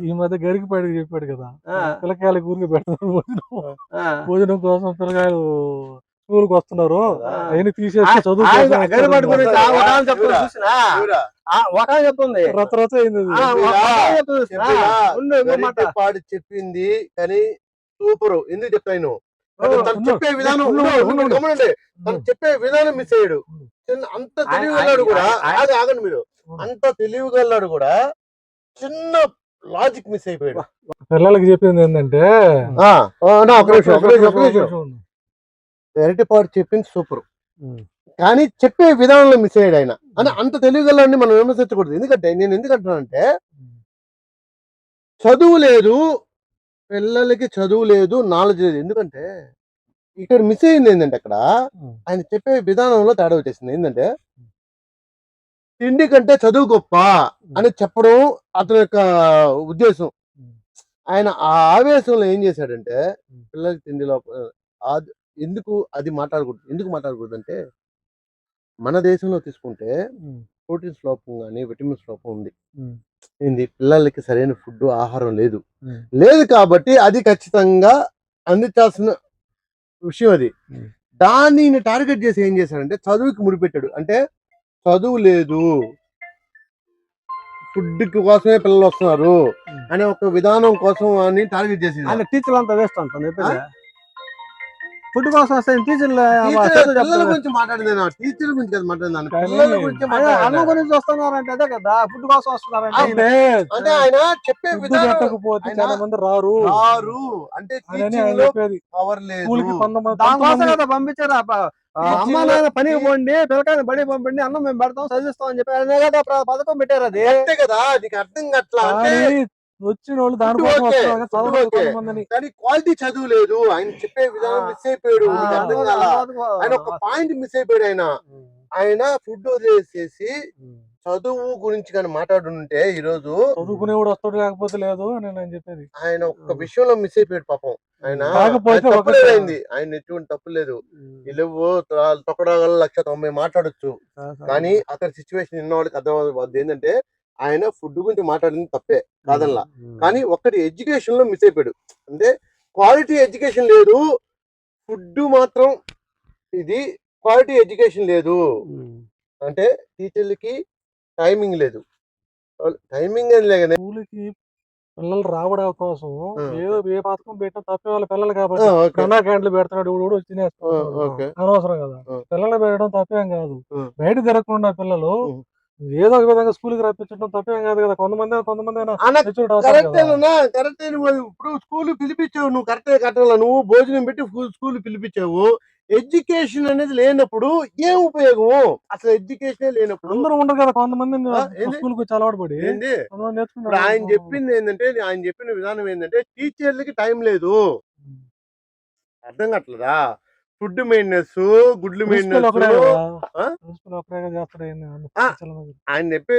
ఈ మధ్య గరికపాడికి చెప్పాడు కదా, పిల్లకాయలకి ఊరికి పెడతారు భోజనం. భోజనం కోసం పిల్లకాయలు స్కూల్కి వస్తున్నారు, అవన్నీ తీసేసి చదువు రత చెప్పింది. కానీ సూపర్. ఎందుకు చెప్తాను, చెప్పే విధానం చెప్పే విధానం మిస్ అయ్యాడు. అంత తెలివిగలడు కూడా, ఆగండి మీరు, అంత తెలివిగలడు కూడా చిన్న లాజిక్ మిస్ అయిపోయాడు. పిల్లలకి చెప్పింది ఏంటంటే, వెరైటీపాడు చెప్పింది సూపర్, కానీ చెప్పే విధానంలో మిస్ అయ్యాడు ఆయన. అని అంత తెలివిగలని మనం విమర్శించకూడదు. ఎందుకంటే నేను ఎందుకంటున్నానంటే, చదువు లేదు పిల్లలకి, చదువు లేదు, నాలెడ్జ్ లేదు. ఎందుకంటే ఇక్కడ మిస్ అయింది ఏంటంటే, అక్కడ ఆయన చెప్పే విధానంలో తేడా వచ్చేసింది. ఏంటంటే తిండి కంటే చదువు గొప్ప అని చెప్పడం అతని యొక్క ఉద్దేశం. ఆయన ఆ ఆవేశంలో ఏం చేశాడంటే, పిల్లలకి తిండి ఎందుకు అది మాట్లాడకూడదు. ఎందుకు మాట్లాడకూడదు అంటే, మన దేశంలో తీసుకుంటే ప్రోటీన్స్ లోపం కానీ విటమిన్స్ లోపం ఉంది. ఏంది, పిల్లలకి సరైన ఫుడ్ ఆహారం లేదు కాబట్టి అది ఖచ్చితంగా అందించాల్సిన విషయం అది. దాన్ని టార్గెట్ చేసి ఏం చేశాడంటే, చదువుకి ముడిపెట్టాడు. అంటే చదువు లేదు, ఫుడ్ కోసమే పిల్లలు వస్తున్నారు అనే ఒక విధానం కోసం అని టార్గెట్ చేసింది. టీచర్లు అంతా వేస్ట్ అంటాను, ఫుడ్ కోసం వస్తాయి. టీచర్ల గురించి మాట్లాడింది, టీచర్ గురించి కదా మాట్లాడింది, అన్నం గురించి వస్తున్నారంటే అదే కదా, ఫుడ్ కోసం వస్తున్నారంటే. అంటే ఆయన చెప్పే విధానం చాలా మంది రారు అంటే పవర్ లేదు, పంపించారు. అమ్మ నాన్న పనికి పోండి, పిల్లకాయని బడి పంపండి, అన్నం మేము పెడతాం, చదివిస్తాం అని చెప్పి కదా పథకం పెట్టారు. అది అంతే కదా, నీకు అర్థం కావట్లా. వచ్చిన వాళ్ళు దానికోసం, కానీ క్వాలిటీ చదువు లేదు. ఆయన చెప్పే విధానం మిస్ అయిపోయాడు. ఆయన ఒక పాయింట్ మిస్ అయిపోయాడు. ఆయన ఫుడ్ వదిలేసేసి చదువు గురించి కానీ మాట్లాడుంటే ఈ రోజు చదువుకునేవాడు వస్తాడు, లేకపోతే లేదు అని నేను చెప్పేది. ఆయన ఒక విషయంలో మిస్ అయిపోయాడు పాపం. ఆయన తప్పులేదైంది, ఆయన ఎటువంటి తప్పు లేదు. ఇలువు తొక్కడాగల 190 మాట్లాడొచ్చు, కానీ అతని సిచ్యువేషన్ ఉన్న వాళ్ళకి అర్థం ఏంటంటే, ఆయన ఫుడ్ గురించి మాట్లాడింది తప్పే కాదల్లా, కానీ ఒక్కటి ఎడ్యుకేషన్ లో మిస్ అయిపోయాడు. అంటే క్వాలిటీ ఎడ్యుకేషన్ లేదు, ఫుడ్ మాత్రం ఇది క్వాలిటీ ఎడ్యుకేషన్ లేదు. అంటే టీచర్లకి టైమింగ్ లేదు, టైమింగ్ అని లేక స్కూల్కి పిల్లలు రావడం కోసం ఏదో ఏ పథకం పెట్టినా తప్పే వాళ్ళ పిల్లలు కాబట్టి. కన్నా క్యాండ్లు పెడుతున్నాడు, తినేస్తున్నాడు, అనవసరం కదా. పిల్లలు పెట్టడం తప్పేం కాదు, బయట తిరగకుండా పిల్లలు ఏదో ఒక విధంగా స్కూల్కి రప్పించడం తప్పేం కాదు కదా. కొంతమంది కరెక్ట్. ఇప్పుడు స్కూల్ పిలిపించావు, నువ్వు కరెక్టే కట్టాల, నువ్వు భోజనం పెట్టి స్కూల్ పిలిపించావు. ఎడ్యుకేషన్ అనేది లేనప్పుడు ఏం ఉపయోగము? అసలు ఎడ్యుకేషన్ లేనప్పుడు అందరూ ఉండరు కదా, కొంతమంది స్కూల్కి వచ్చి అలవాటు పడి. ఆయన చెప్పింది ఏంటంటే, ఆయన చెప్పిన విధానం ఏంటంటే, టీచర్లకి టైం లేదు. అర్థం కావట్లేదా? ఫుడ్ మెయింటెనెన్స్, గుడ్లు మెయింటెనెన్స్ ఆయన చెప్పి,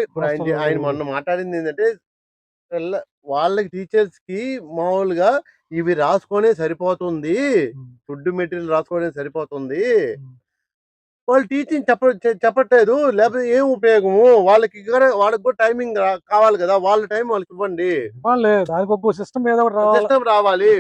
ఆయన మొన్న మాట్లాడింది ఏంటంటే, వాళ్ళకి టీచర్స్ కి మామూలుగా ఇవి రాసుకొనే సరిపోతుంది, ఫుడ్ మెటీరియల్ రాసుకొనే సరిపోతుంది, వాళ్ళు టీచింగ్ చెప్పట్లేదు, లేకపోతే ఏం ఉపయోగము? వాళ్ళకి కూడా టైమింగ్ కావాలి కదా, వాళ్ళ టైం వాళ్ళకి ఇవ్వండి, దానికి ఒక సిస్టమ్ రావాలి.